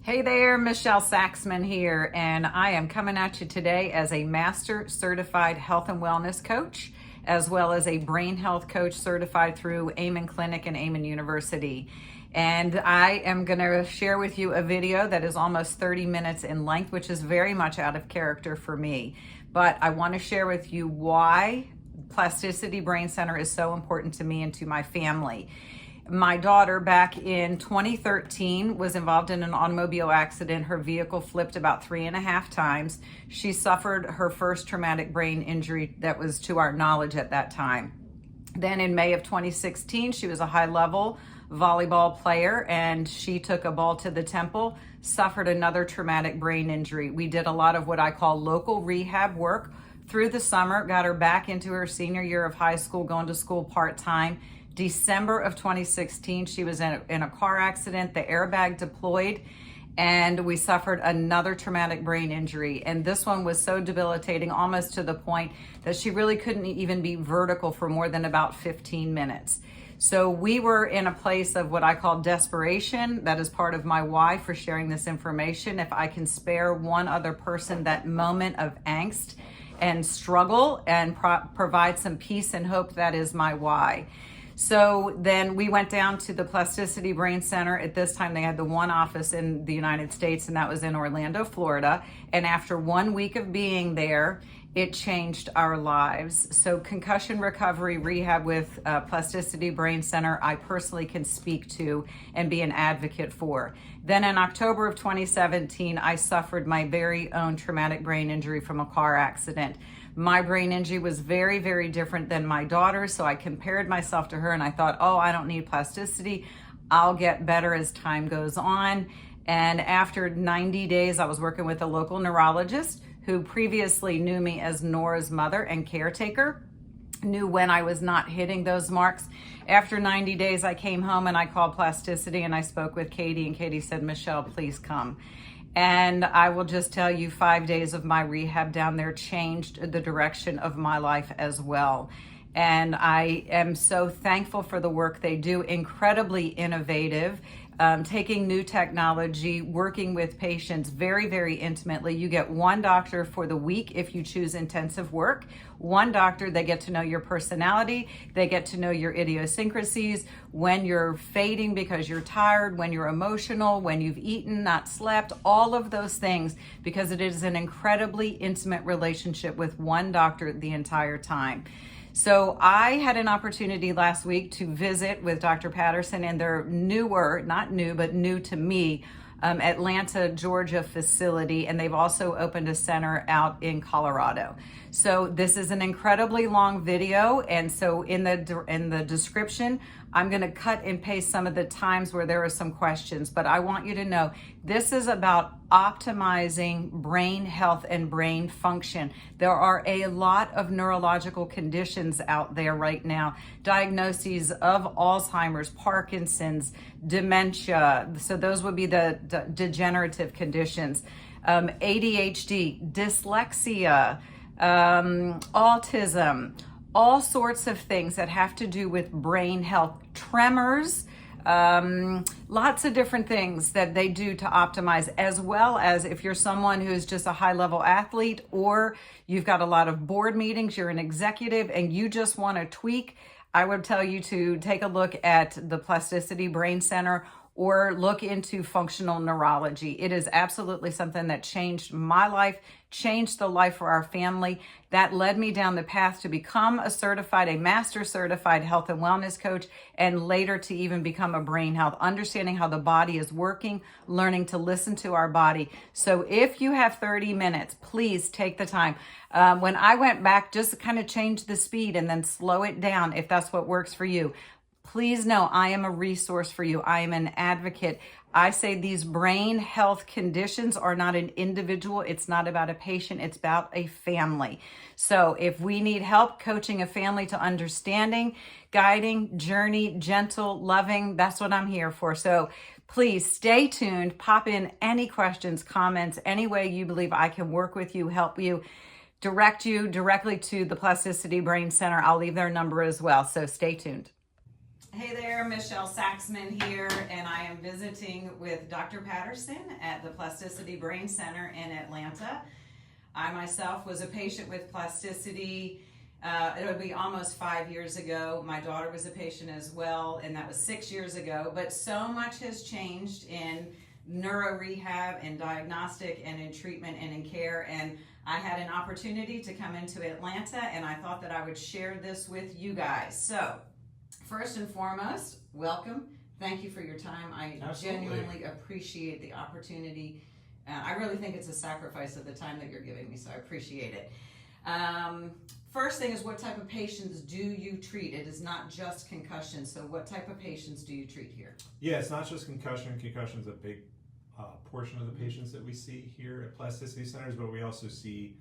Hey there, Michelle Saxman here, and I am coming at you today as a Master Certified Health and Wellness Coach, as well as a Brain Health Coach certified through Amen Clinic and Amen University. And I am going to share with you a video that is almost 30 minutes in length, which is very much out of character for me. But I want to share with you why Plasticity Brain Center is so important to me and to my family. My daughter back in 2013 was involved in an automobile accident. Her vehicle flipped about 3.5 times. She suffered her first traumatic brain injury that was to our knowledge at that time. Then in May of 2016, she was a high-level volleyball player and she took a ball to the temple, suffered another traumatic brain injury. We did a lot of what I call local rehab work through the summer, got her back into her senior year of high school, going to school part-time. December of 2016, she was in a car accident. The airbag deployed and we suffered another traumatic brain injury. And this one was so debilitating, almost to the point that she really couldn't even be vertical for more than about 15 minutes. So we were in a place of what I call desperation. That is part of my why for sharing this information. If I can spare one other person that moment of angst and struggle and provide some peace and hope, that is my why. So then we went down to the Plasticity Brain Center. At this time, they had the one office in the United States, and that was in Orlando, Florida. And after 1 week of being there, it changed our lives. So concussion recovery rehab with Plasticity Brain Center, I personally can speak to and be an advocate for. Then in October of 2017, I suffered my very own traumatic brain injury from a car accident. My brain injury was very, very different than my daughter's, so I compared myself to her and I thought, oh, I don't need plasticity. I'll get better as time goes on. And after 90 days, I was working with a local neurologist who previously knew me as Nora's mother and caretaker, knew when I was not hitting those marks. After 90 days, I came home and I called Plasticity and I spoke with Katie, and Katie said, Michelle, please come. And I will just tell you, 5 days of my rehab down there changed the direction of my life as well. And I am so thankful for the work they do, incredibly innovative, taking new technology, working with patients very, very intimately. You get one doctor for the week if you choose intensive work. One doctor, they get to know your personality, they get to know your idiosyncrasies, when you're fading because you're tired, when you're emotional, when you've eaten, not slept, all of those things, because it is an incredibly intimate relationship with one doctor the entire time. So I had an opportunity last week to visit with Dr. Patterson in their newer, not new, but new to me, Atlanta, Georgia facility, and they've also opened a center out in Colorado. So this is an incredibly long video, and so in the description, I'm going to cut and paste some of the times where there are some questions, but I want you to know this is about optimizing brain health and brain function. There are a lot of neurological conditions out there right now, diagnoses of Alzheimer's, Parkinsons, dementia. So those would be the degenerative conditions, ADHD, dyslexia, autism, all sorts of things that have to do with brain health, tremors, lots of different things that they do to optimize, as well as if you're someone who's just a high-level athlete or you've got a lot of board meetings, you're an executive and you just want to tweak, I would tell you to take a look at the Plasticity Brain Center or look into functional neurology. It is absolutely something that changed my life, changed the life for our family. That led me down the path to become a master certified health and wellness coach, and later to even become a brain health, understanding how the body is working, learning to listen to our body. So if you have 30 minutes, please take the time. When I went back, just kind of change the speed and then slow it down if that's what works for you. Please know I am a resource for you. I am an advocate. I say these brain health conditions are not an individual. It's not about a patient. It's about a family. So if we need help coaching a family to understanding, guiding, journey, gentle, loving, that's what I'm here for. So please stay tuned. Pop in any questions, comments, any way you believe I can work with you, help you, direct you directly to the Plasticity Brain Center. I'll leave their number as well. So stay tuned. Hey there, Michelle Saxman here, and I am visiting with Dr. Patterson at the Plasticity Brain Center in Atlanta. I myself was a patient with plasticity. It would be almost 5 years ago. My daughter was a patient as well, and that was 6 years ago. But so much has changed in neuro rehab and diagnostic and in treatment and in care. And I had an opportunity to come into Atlanta, and I thought that I would share this with you guys. So, first and foremost, welcome. Thank you for your time. I genuinely appreciate the opportunity. I really think it's a sacrifice of the time that you're giving me, so I appreciate it. First thing is, what type of patients do you treat? It is not just concussion, so what type of patients do you treat here? Yeah, it's not just concussion. Concussion is a big portion of the patients that we see here at Plasticity Centers, but we also see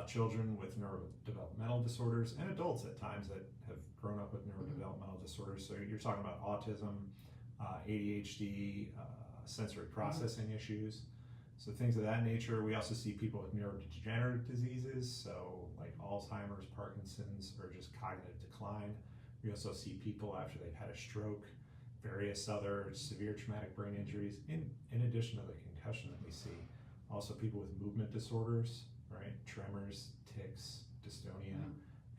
children with neurodevelopmental disorders and adults at times that have grown up with neurodevelopmental disorders. So you're talking about autism, ADHD, sensory processing issues, so things of that nature. We also see people with neurodegenerative diseases, so like Alzheimer's, Parkinsons, or just cognitive decline. We also see people after they've had a stroke, various other severe traumatic brain injuries, in addition to the concussion that we see. Also people with movement disorders, right? Tremors, tics, dystonia,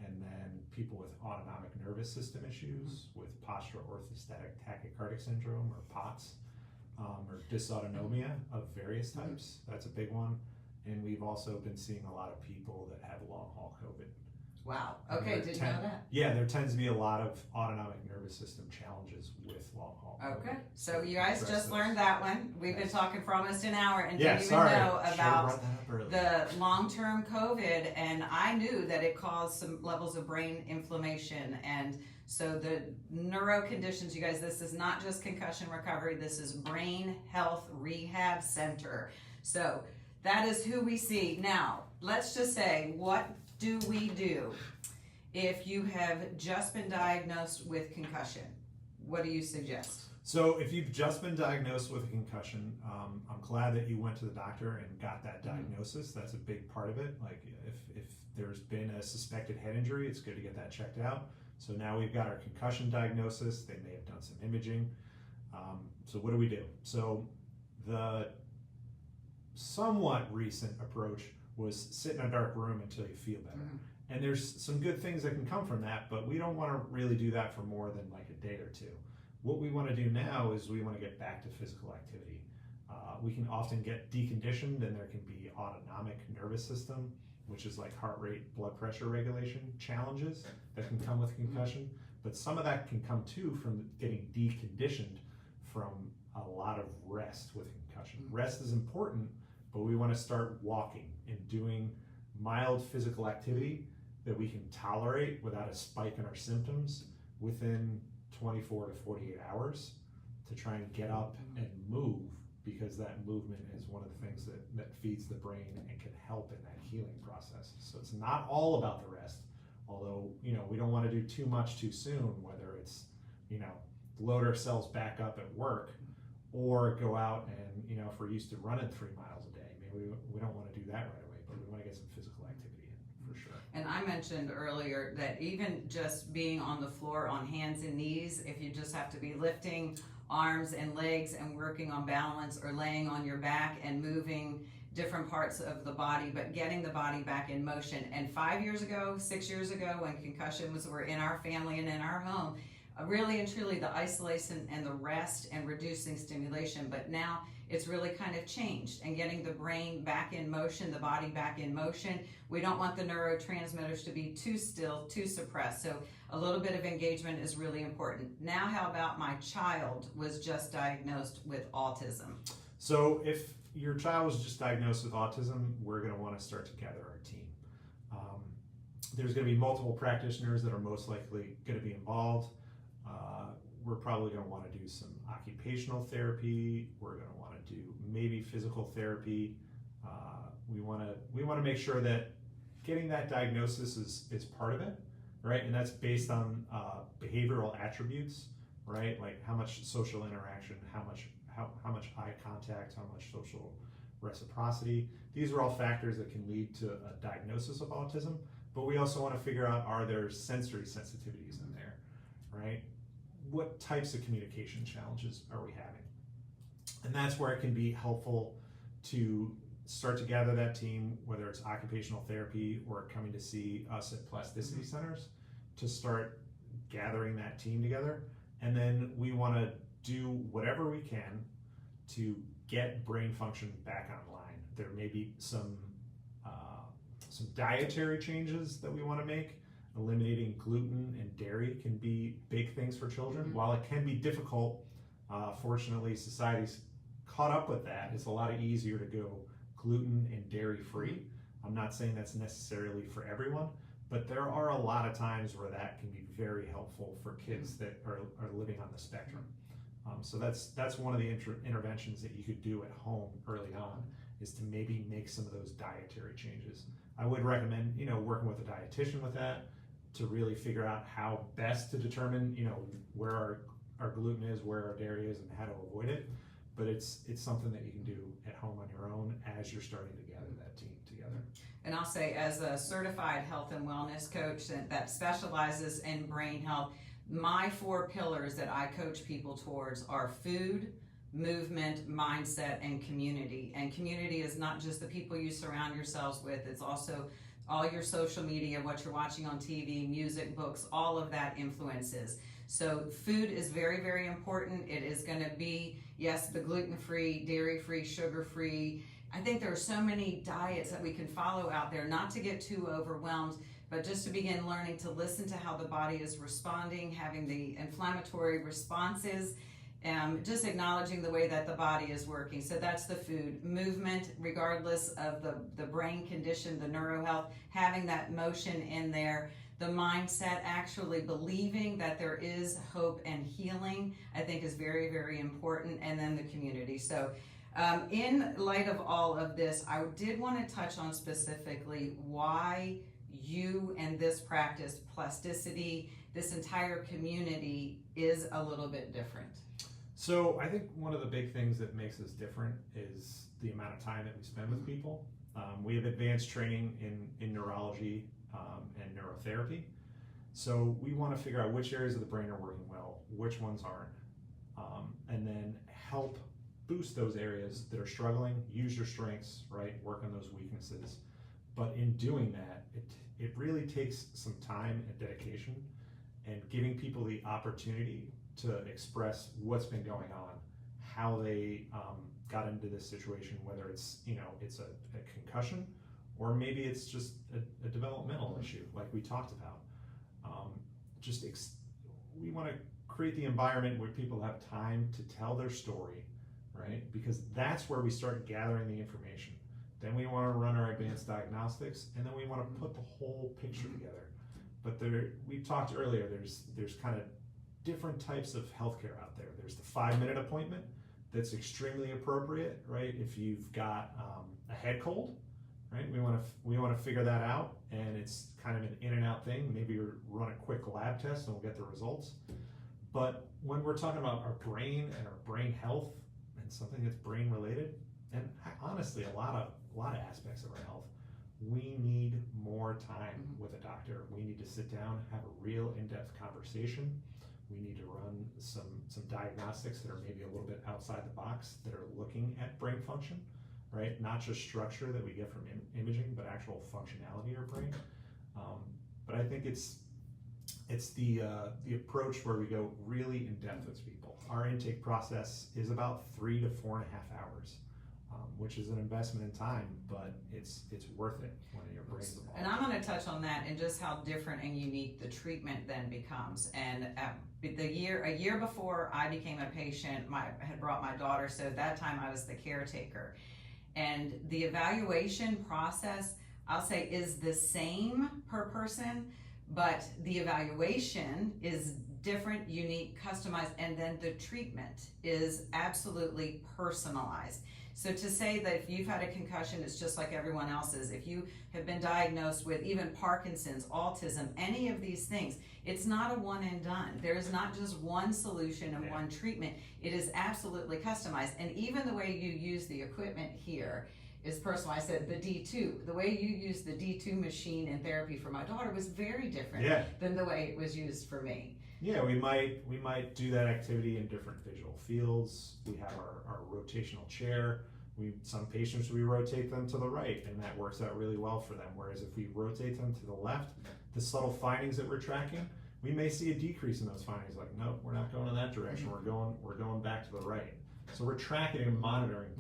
and then people with autonomic nervous system issues with postural orthostatic tachycardic syndrome, or POTS, or dysautonomia of various types. That's a big one. And we've also been seeing a lot of people that have long haul COVID. Wow. Okay, didn't know that. Yeah, there tends to be a lot of autonomic nervous system challenges with long haul COVID. Okay, so you guys just learned that one. We've been talking for almost an hour and didn't even sorry. know about Sure, the long-term COVID, and I knew that it caused some levels of brain inflammation. And so the neuro conditions, you guys, this is not just concussion recovery, this is Brain Health Rehab Center. So that is who we see. Now, let's just say, what do we do if you have just been diagnosed with concussion? What do you suggest? So if you've just been diagnosed with a concussion, I'm glad that you went to the doctor and got that diagnosis. That's a big part of it. Like if there's been a suspected head injury, it's good to get that checked out. So now we've got our concussion diagnosis. They may have done some imaging. So what do we do? So the somewhat recent approach was sit in a dark room until you feel better. And there's some good things that can come from that, but we don't want to really do that for more than like a day or two. What we want to do now is we want to get back to physical activity. We can often get deconditioned, and there can be autonomic nervous system, which is like heart rate, blood pressure regulation challenges that can come with concussion. But some of that can come too from getting deconditioned from a lot of rest with concussion. Rest is important, but we want to start walking and doing mild physical activity that we can tolerate without a spike in our symptoms within 24 to 48 hours to try and get up and move, because that movement is one of the things that feeds the brain and can help in that healing process. So it's not all about the rest, although, we don't want to do too much too soon, whether it's, load ourselves back up at work or go out and, if we're used to running 3 miles a day, maybe we don't want to do that right away, but we want to get some physical activity in for sure. And I mentioned earlier that even just being on the floor on hands and knees, if you just have to be lifting arms and legs and working on balance, or laying on your back and moving different parts of the body, but getting the body back in motion. And 5 years ago, 6 years ago, when concussions were in our family and in our home, really and truly the isolation and the rest and reducing stimulation. But now it's really kind of changed, and getting the brain back in motion, the body back in motion. We don't want the neurotransmitters to be too still, too suppressed. So a little bit of engagement is really important. Now, how about my child was just diagnosed with autism? So if your child was just diagnosed with autism, we're going to want to start to gather our team. There's going to be multiple practitioners that are most likely going to be involved. We're probably going to want to do some occupational therapy. We're going to want to do maybe physical therapy. We want to make sure that getting that diagnosis is part of it, right? And that's based on behavioral attributes, right? Like how much social interaction, how much eye contact, how much social reciprocity. These are all factors that can lead to a diagnosis of autism. But we also want to figure out, are there sensory sensitivities in there, right? what types of communication challenges are we having? And that's where it can be helpful to start to gather that team, whether it's occupational therapy or coming to see us at Plasticity Centers, to start gathering that team together. And then we want to do whatever we can to get brain function back online. There may be some dietary changes that we want to make. Eliminating gluten and dairy can be big things for children. While it can be difficult, fortunately society's caught up with that. It's a lot easier to go gluten and dairy free. I'm not saying that's necessarily for everyone, but there are a lot of times where that can be very helpful for kids that are living on the spectrum. So that's one of the interventions that you could do at home early on, is to maybe make some of those dietary changes. I would recommend, working with a dietitian with that, to really figure out how best to determine, where our gluten is, where our dairy is, and how to avoid it. But it's something that you can do at home on your own as you're starting to gather that team together. And I'll say, as a certified health and wellness coach that specializes in brain health, my 4 pillars that I coach people towards are food, movement, mindset, and community. And community is not just the people you surround yourselves with, it's also all your social media, what you're watching on TV, music, books, all of that influences. So food is very, very important. It is going to be, yes, the gluten-free, dairy-free, sugar-free. I think there are so many diets that we can follow out there, not to get too overwhelmed, but just to begin learning to listen to how the body is responding, having the inflammatory responses, just acknowledging the way that the body is working. So that's the food. Movement, regardless of the brain condition, the neuro health, having that motion in there. The mindset, actually believing that there is hope and healing, I think is very, very important. And then the community. So in light of all of this, I did want to touch on specifically why you and this practice, plasticity, this entire community, is a little bit different. So I think one of the big things that makes us different is the amount of time that we spend with people. We have advanced training in neurology and neurotherapy. So we want to figure out which areas of the brain are working well, which ones aren't, and then help boost those areas that are struggling, use your strengths, right? Work on those weaknesses. But in doing that, it really takes some time and dedication, and giving people the opportunity to express what's been going on, how they got into this situation, whether it's it's a concussion, or maybe it's just a developmental issue like we talked about. We want to create the environment where people have time to tell their story, right? Because that's where we start gathering the information. Then we want to run our advanced diagnostics, and then we want to put the whole picture together. But we talked earlier, there's kind of different types of healthcare out there. There's the 5-minute appointment that's extremely appropriate, right? If you've got a head cold, right? We want to figure that out, and it's kind of an in and out thing. Maybe you run a quick lab test and we'll get the results. But when we're talking about our brain and our brain health and something that's brain related, and honestly a lot of aspects of our health, we need more time with a doctor. We need to sit down, have a real in-depth conversation. We need to run some diagnostics that are maybe a little bit outside the box, that are looking at brain function, right? Not just structure that we get from imaging, but actual functionality of our brain. But I think it's the approach where we go really in depth with people. Our intake process is about 3 to 4.5 hours, which is an investment in time, but it's worth it when your brain's involved. And I'm going to touch on that and just how different and unique the treatment then becomes. And a year before I became a patient, I had brought my daughter, so at that time I was the caretaker. And the evaluation process, I'll say, is the same per person, but the evaluation is different, unique, customized, and then the treatment is absolutely personalized. So to say that if you've had a concussion, it's just like everyone else's. If you have been diagnosed with even Parkinson's, autism, any of these things, it's not a one and done. There is not just one solution and one treatment. It is absolutely customized. And even the way you use the equipment here is personalized. I said the D2, the way you use the D2 machine in therapy for my daughter was very different than the way it was used for me. Yeah, we might do that activity in different visual fields. We have our rotational chair. Some patients, we rotate them to the right, and that works out really well for them. Whereas if we rotate them to the left, the subtle findings that we're tracking, we may see a decrease in those findings. Like, nope, we're not going in that direction. We're going back to the right. So we're tracking and monitoring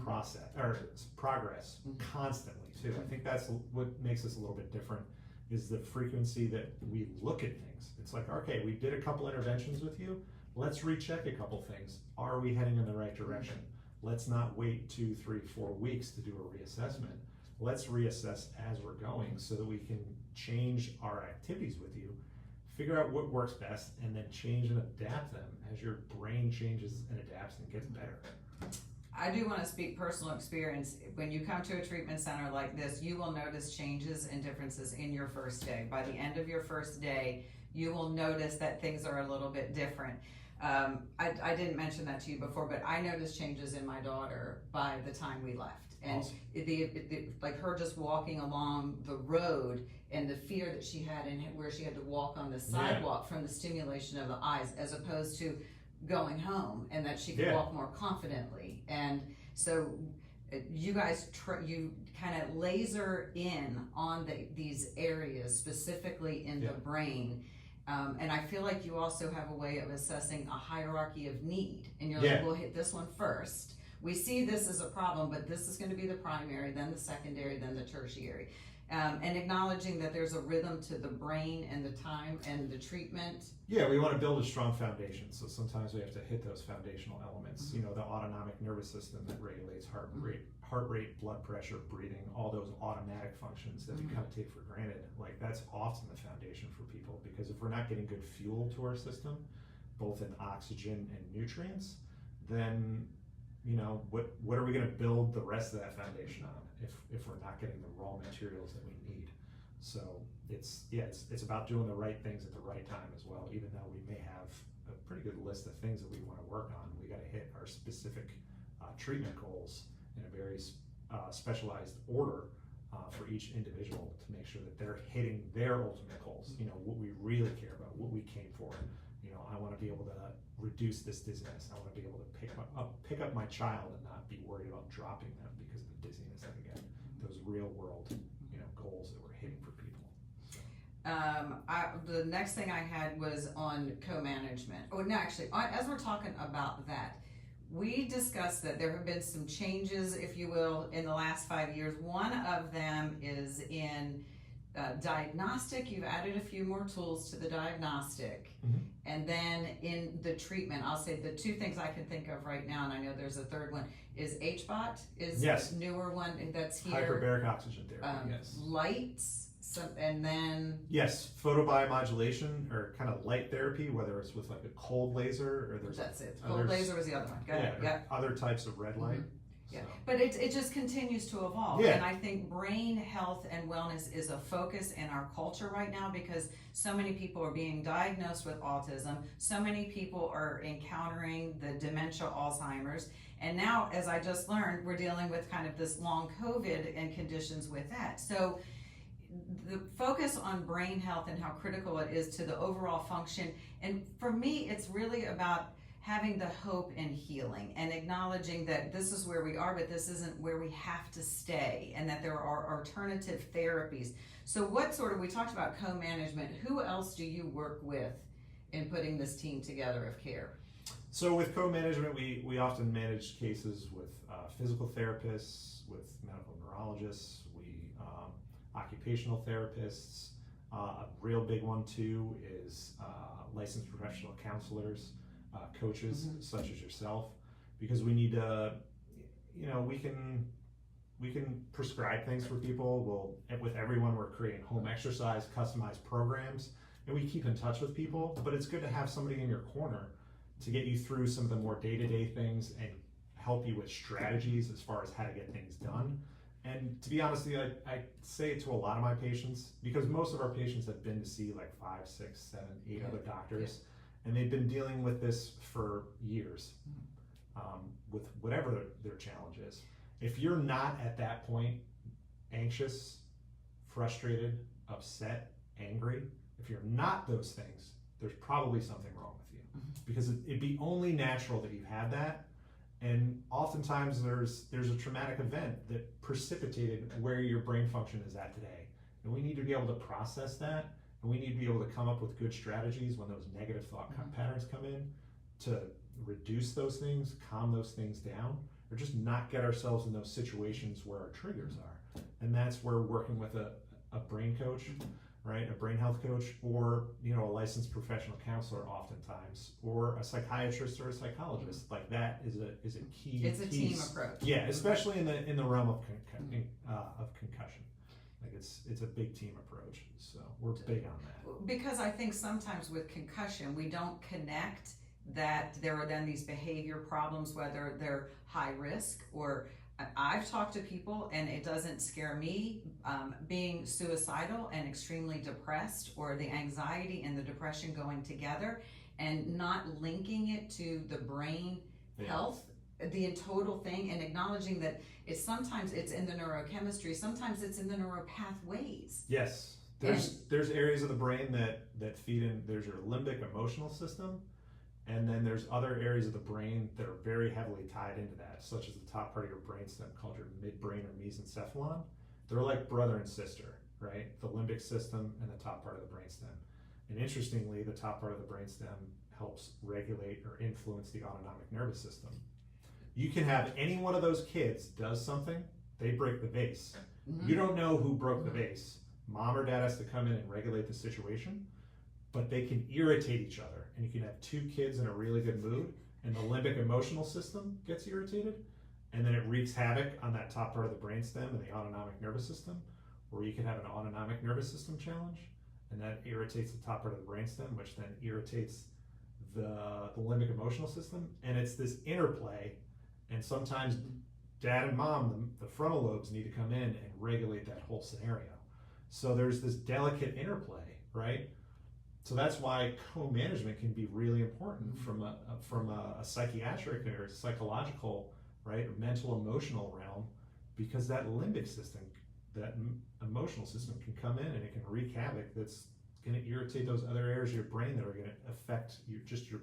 progress constantly too. I think that's what makes us a little bit different, is the frequency that we look at things. It's like, okay, we did a couple interventions with you. Let's recheck a couple things. Are we heading in the right direction? Let's not wait 2, 3, 4 weeks to do a reassessment. Let's reassess as we're going so that we can change our activities with you, figure out what works best, and then change and adapt them as your brain changes and adapts and gets better. I do want to speak personal experience. When you come to a treatment center like this, you will notice changes and differences in your first day. By the end of your first day, you will notice that things are a little bit different. I didn't mention that to you before, but I noticed changes in my daughter by the time we left. And awesome. Like her just walking along the road and the fear that she had in where she had to walk on the sidewalk from the stimulation of the eyes, as opposed to going home, and that she could walk more confidently. And so you guys, you kind of laser in on these areas specifically in the brain. And I feel like you also have a way of assessing a hierarchy of need. And you're like, we'll hit this one first. We see this as a problem, but this is going to be the primary, then the secondary, then the tertiary. And acknowledging that there's a rhythm to the brain and the time and the treatment. Yeah, we want to build a strong foundation. So sometimes we have to hit those foundational elements. You know, the autonomic nervous system that regulates heart rate, blood pressure, breathing, all those automatic functions that we kind of take for granted. Like, that's often the foundation for people, because if we're not getting good fuel to our system, both in oxygen and nutrients, then, you know, what are we going to build the rest of that foundation on if we're not getting the raw materials that we need? So it's about doing the right things at the right time as well. Even though we may have a pretty good list of things that we want to work on, we got to hit our specific treatment goals in a very specialized order for each individual to make sure that they're hitting their ultimate goals. You know, what we really care about, what we came for. You know, I want to be able to reduce this dizziness. I want to be able to pick up my child and not be worried about dropping them because of the dizziness that I get. Those real world, you know, goals that we're hitting for people. So. The next thing I had was on co-management. Oh, no, actually, as we're talking about that, we discussed that there have been some changes, if you will, in the last 5 years. One of them is in diagnostic. You've added a few more tools to the diagnostic. And then in the treatment, I'll say the two things I can think of right now, and I know there's a third one, is HBOT, is this newer one that's here. Hyperbaric oxygen therapy, lights, and then... Yes, photobiomodulation, or kind of light therapy, whether it's with like a cold laser, or there's... That's it. Cold laser was the other one. Go ahead. Other types of red light. Yeah, but it just continues to evolve. And I think brain health and wellness is a focus in our culture right now, because so many people are being diagnosed with autism. So many people are encountering the dementia, Alzheimer's. And now, as I just learned, we're dealing with kind of this long COVID and conditions with that. So the focus on brain health and how critical it is to the overall function. And for me, it's really about having the hope and healing, and acknowledging that this is where we are, but this isn't where we have to stay, and that there are alternative therapies. So we talked about co-management. Who else do you work with in putting this team together of care? So with co-management, we often manage cases with physical therapists, with medical neurologists, occupational therapists. A real big one too is licensed professional counselors, coaches such as yourself, because we need to, you know, we can prescribe things for people. With everyone, we're creating home exercise, customized programs, and we keep in touch with people, but it's good to have somebody in your corner to get you through some of the more day-to-day things and help you with strategies as far as how to get things done. And to be honest with you, I say it to a lot of my patients, because most of our patients have been to see like 5, 6, 7, 8 other doctors. And they've been dealing with this for years, with whatever their challenge is. If you're not at that point frustrated, upset, angry, if you're not those things, there's probably something wrong with you, because it'd be only natural that you have that. And oftentimes there's a traumatic event that precipitated where your brain function is at today. And we need to be able to process that, and we need to be able to come up with good strategies when those negative thought patterns come in to reduce those things, calm those things down, or just not get ourselves in those situations where our triggers are. And that's where working with a brain coach, right, a brain health coach, or a licensed professional counselor oftentimes, or a psychiatrist or a psychologist, like that is a key. It's a team approach. Yeah, especially in the realm of concussion. Like it's a big team approach, so we're big on that. Because I think sometimes with concussion, we don't connect that there are then these behavior problems, whether they're high risk or I've talked to people, and it doesn't scare me being suicidal and extremely depressed, or the anxiety and the depression going together, and not linking it to the brain health, the total thing, and acknowledging that sometimes it's in the neurochemistry, sometimes it's in the neuropathways. Yes, there's areas of the brain that feed in. There's your limbic emotional system. And then there's other areas of the brain that are very heavily tied into that, such as the top part of your brainstem called your midbrain or mesencephalon. They're like brother and sister, right? The limbic system and the top part of the brainstem. And interestingly, the top part of the brainstem helps regulate or influence the autonomic nervous system. You can have any one of those kids does something, they break the vase. You don't know who broke the vase. Mom or dad has to come in and regulate the situation, but they can irritate each other. And you can have two kids in a really good mood, and the limbic emotional system gets irritated, and then it wreaks havoc on that top part of the brainstem and the autonomic nervous system. Or you can have an autonomic nervous system challenge, and that irritates the top part of the brainstem, which then irritates the limbic emotional system. And it's this interplay, and sometimes dad and mom, the frontal lobes, need to come in and regulate that whole scenario. So there's this delicate interplay, right? So that's why co-management can be really important from a psychiatric or psychological, right, or mental emotional realm, because that limbic system, that emotional system, can come in and it can wreak havoc. That's going to irritate those other areas of your brain that are going to affect your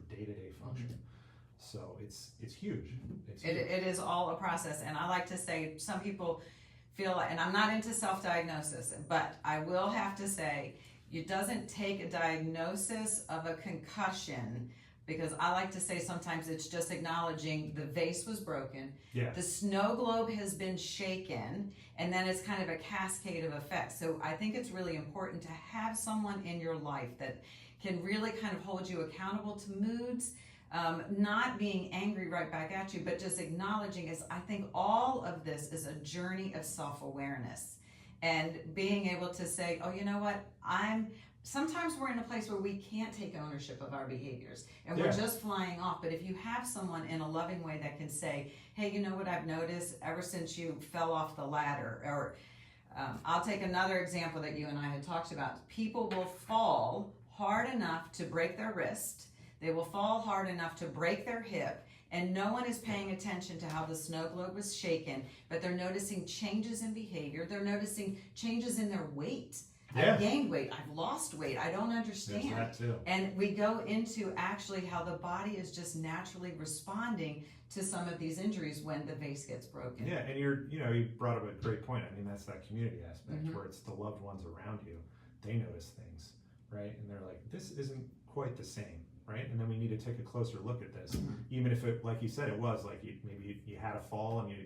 day-to-day function. So it's huge. It is all a process, and I like to say some people feel like, and I'm not into self-diagnosis, but I will have to say, it doesn't take a diagnosis of a concussion, because I like to say sometimes it's just acknowledging the vase was broken, the snow globe has been shaken, and then it's kind of a cascade of effects. So I think it's really important to have someone in your life that can really kind of hold you accountable to moods, not being angry right back at you, but just acknowledging I think all of this is a journey of self-awareness. And being able to say, oh, you know what, sometimes we're in a place where we can't take ownership of our behaviors, and we're just flying off. But if you have someone in a loving way that can say, hey, you know what I've noticed ever since you fell off the ladder, or I'll take another example that you and I had talked about. People will fall hard enough to break their wrist. They will fall hard enough to break their hip, and no one is paying attention to how the snow globe was shaken, but they're noticing changes in behavior. They're noticing changes in their weight. I've gained weight. I've lost weight. I don't understand. There's that too. And we go into actually how the body is just naturally responding to some of these injuries when the vase gets broken. Yeah, and you brought up a great point. I mean, that's that community aspect where it's the loved ones around you. They notice things, right? And they're like, this isn't quite the same. Right? And then we need to take a closer look at this, even if it, like you said, it was like maybe you had a fall and you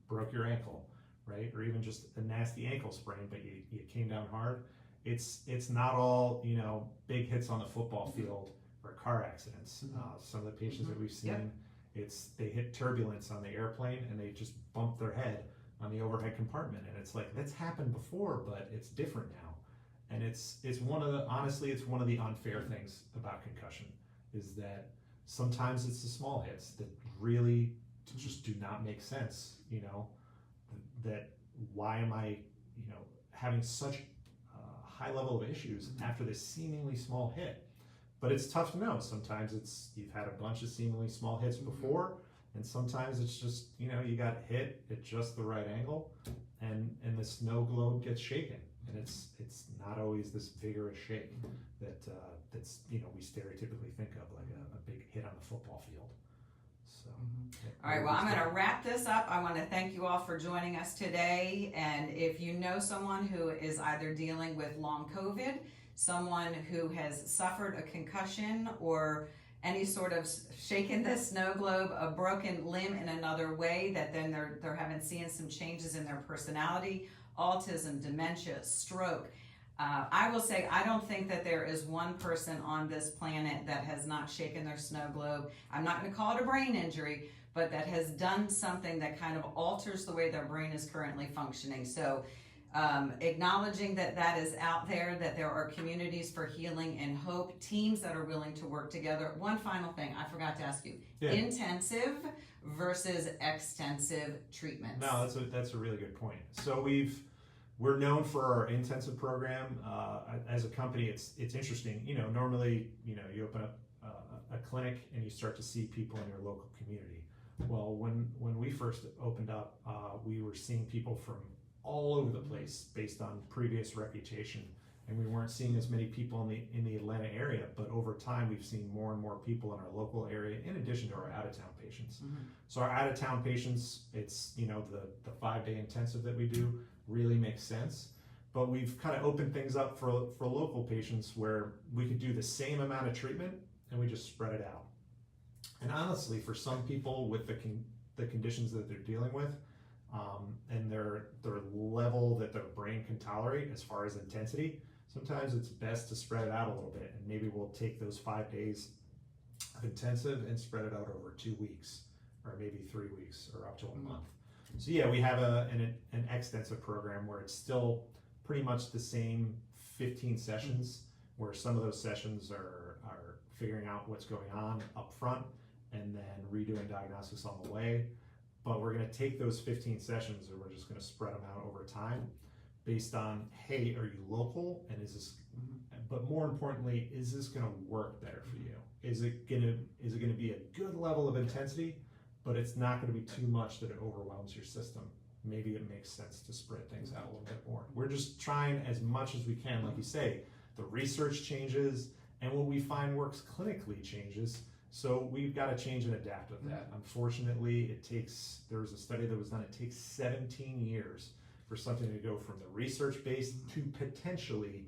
broke your ankle, right? Or even just a nasty ankle sprain, but you came down hard. It's not all big hits on the football field or car accidents. Some of the patients that we've seen, they hit turbulence on the airplane and they just bump their head on the overhead compartment, and it's like that's happened before, but it's different now. And it's one of the unfair things about concussion is that sometimes it's the small hits that really just do not make sense. That why am I having such a high level of issues after this seemingly small hit? But it's tough to know. Sometimes you've had a bunch of seemingly small hits before, and sometimes it's just you got hit at just the right angle, and the snow globe gets shaken. and it's not always this vigorous shake that's we stereotypically think of like a big hit on the football field. So, all right, well, I'm going to wrap this up. I want to thank you all for joining us today. And if you know someone who is either dealing with long COVID, someone who has suffered a concussion or any sort of shaking the snow globe, a broken limb in another way, that then they're having seen some changes in their personality, autism, dementia, stroke. I will say, I don't think that there is one person on this planet that has not shaken their snow globe. I'm not going to call it a brain injury, but that has done something that kind of alters the way their brain is currently functioning. So acknowledging that is out there, that there are communities for healing and hope, teams that are willing to work together. One final thing I forgot to ask you, intensive versus extensive treatments. No, that's a really good point. So we're known for our intensive program. As a company, it's interesting. Normally, you open up a clinic and you start to see people in your local community. Well, when we first opened up, we were seeing people from all over the place based on previous reputation, and we weren't seeing as many people in the Atlanta area. But over time, we've seen more and more people in our local area, in addition to our out-of-town patients. So our out-of-town patients, it's the 5-day intensive that we do really makes sense. But we've kind of opened things up for local patients where we could do the same amount of treatment and we just spread it out. And honestly, for some people with the conditions that they're dealing with, and their level that their brain can tolerate as far as intensity, sometimes it's best to spread it out a little bit, and maybe we'll take those 5 days of intensive and spread it out over 2 weeks, or maybe 3 weeks, or up to a month. So yeah, we have an extensive program where it's still pretty much the same 15 sessions, where some of those sessions are figuring out what's going on up front and then redoing diagnostics on the way. But we're going to take those 15 sessions and we're just going to spread them out over time based on, hey, are you local? And is this, but more importantly, is this going to work better for you? Is it going to be a good level of intensity, but it's not going to be too much that it overwhelms your system? Maybe it makes sense to spread things out a little bit more. We're just trying as much as we can. Like you say, the research changes and what we find works clinically changes. So we've got to change and adapt with that. Unfortunately, there was a study that was done, it takes 17 years for something to go from the research base to potentially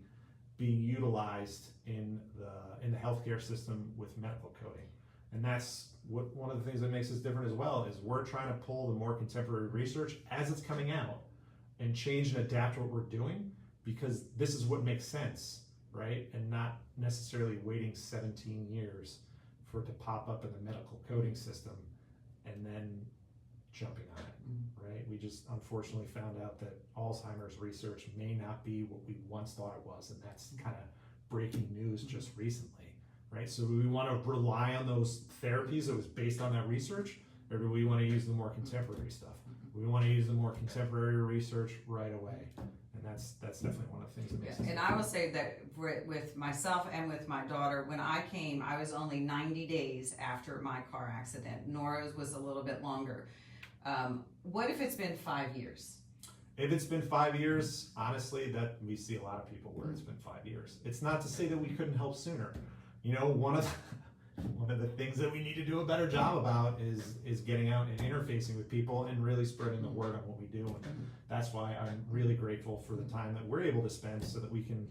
being utilized in the healthcare system with medical coding. And that's one of the things that makes us different as well, is we're trying to pull the more contemporary research as it's coming out and change and adapt what we're doing, because this is what makes sense, right? And not necessarily waiting 17 years for it to pop up in the medical coding system and then jumping on it, right? We just unfortunately found out that Alzheimer's research may not be what we once thought it was, and that's kind of breaking news just recently, right? So do we want to rely on those therapies that was based on that research, or do we want to use the more contemporary stuff? We want to use the more contemporary research right away. And that's definitely one of the things that makes sense. And I will say that with myself and with my daughter, when I came, I was only 90 days after my car accident. Nora's was a little bit longer. What if it's been 5 years? If it's been 5 years, honestly, that we see a lot of people where it's been 5 years. It's not to say that we couldn't help sooner. One of the things that we need to do a better job about is getting out and interfacing with people and really spreading the word on what we do. And that's why I'm really grateful for the time that we're able to spend so that we can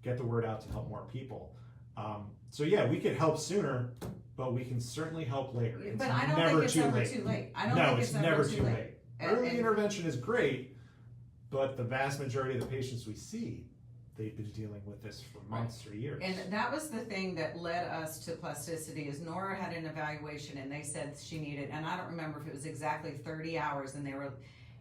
get the word out to help more people. So yeah, we could help sooner, but we can certainly help later. But I don't think it's ever too late. No, it's never too late. Early intervention is great, but the vast majority of the patients we see, they've been dealing with this for months or years. And that was the thing that led us to Plasticity, is Nora had an evaluation and they said she needed, and I don't remember if it was exactly 30 hours, and they were,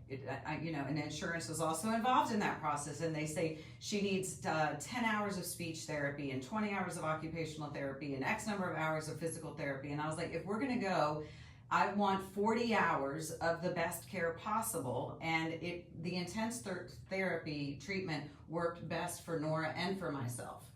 and insurance was also involved in that process, and they say she needs 10 hours of speech therapy and 20 hours of occupational therapy and X number of hours of physical therapy. And I was like, if we're going to go, I want 40 hours of the best care possible. And the intense therapy treatment worked best for Nora and for myself.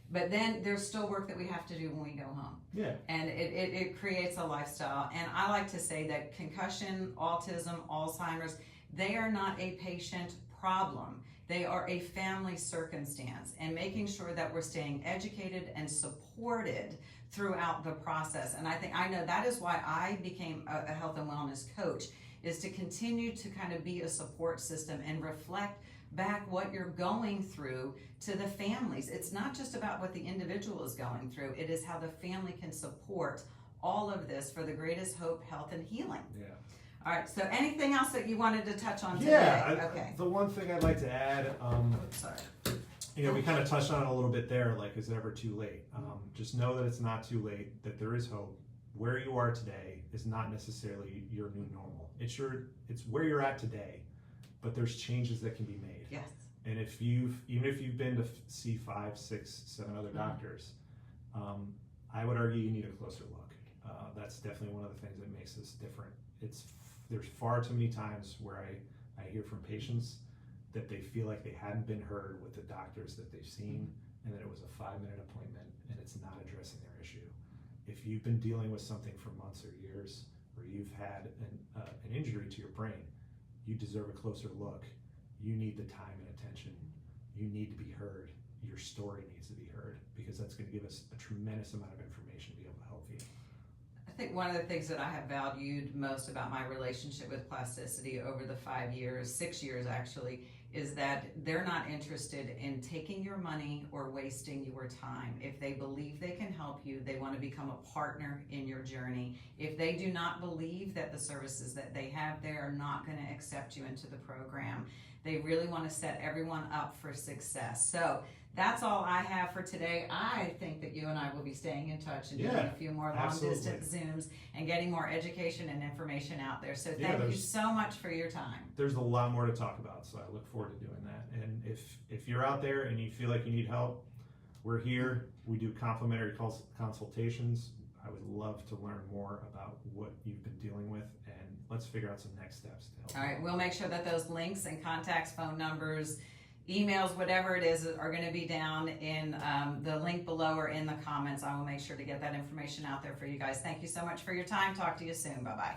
But then there's still work that we have to do when we go home. Yeah. And it creates a lifestyle. And I like to say that concussion, autism, Alzheimer's, They are not a patient problem. They are a family circumstance, and making sure that we're staying educated and supported throughout the process. And I know that is why I became a health and wellness coach, is to continue to kind of be a support system and reflect back what you're going through to the families. It's not just about what the individual is going through, it is how the family can support all of this for the greatest hope, health, and healing. Yeah. All right, so anything else that you wanted to touch on today? Yeah, Okay. the one thing I'd like to add, Oops, sorry. we kind of touched on it a little bit there, like, is it ever too late? Just know that it's not too late, that there is hope. Where you are today is not necessarily your new normal. It's where you're at today, but there's changes that can be made. Yes. And even if you've been to see 5, 6, 7 other doctors, I would argue you need a closer look. That's definitely one of the things that makes us different. There's far too many times where I hear from patients that they feel like they hadn't been heard with the doctors that they've seen, and that it was a 5-minute appointment and it's not addressing their issue. If you've been dealing with something for months or years, or you've had an injury to your brain, you deserve a closer look. You need the time and attention. You need to be heard. Your story needs to be heard, because that's going to give us a tremendous amount of information to be able to help you. I think one of the things that I have valued most about my relationship with Plasticity over the 6 years actually, is that they're not interested in taking your money or wasting your time. If they believe they can help you, they want to become a partner in your journey. If they do not believe that the services that they have, they are not going to accept you into the program. They really want to set everyone up for success. So that's all I have for today. I think that you and I will be staying in touch and doing a few more long-distance Zooms and getting more education and information out there. So thank you so much for your time. There's a lot more to talk about, so I look forward to doing that. And if you're out there and you feel like you need help, we're here. We do complimentary consultations. I would love to learn more about what you've been dealing with, and let's figure out some next steps to help. All right, we'll make sure that those links and contacts, phone numbers, emails, whatever it is, are going to be down in the link below or in the comments. I will make sure to get that information out there for you guys. Thank you so much for your time. Talk to you soon. Bye-bye.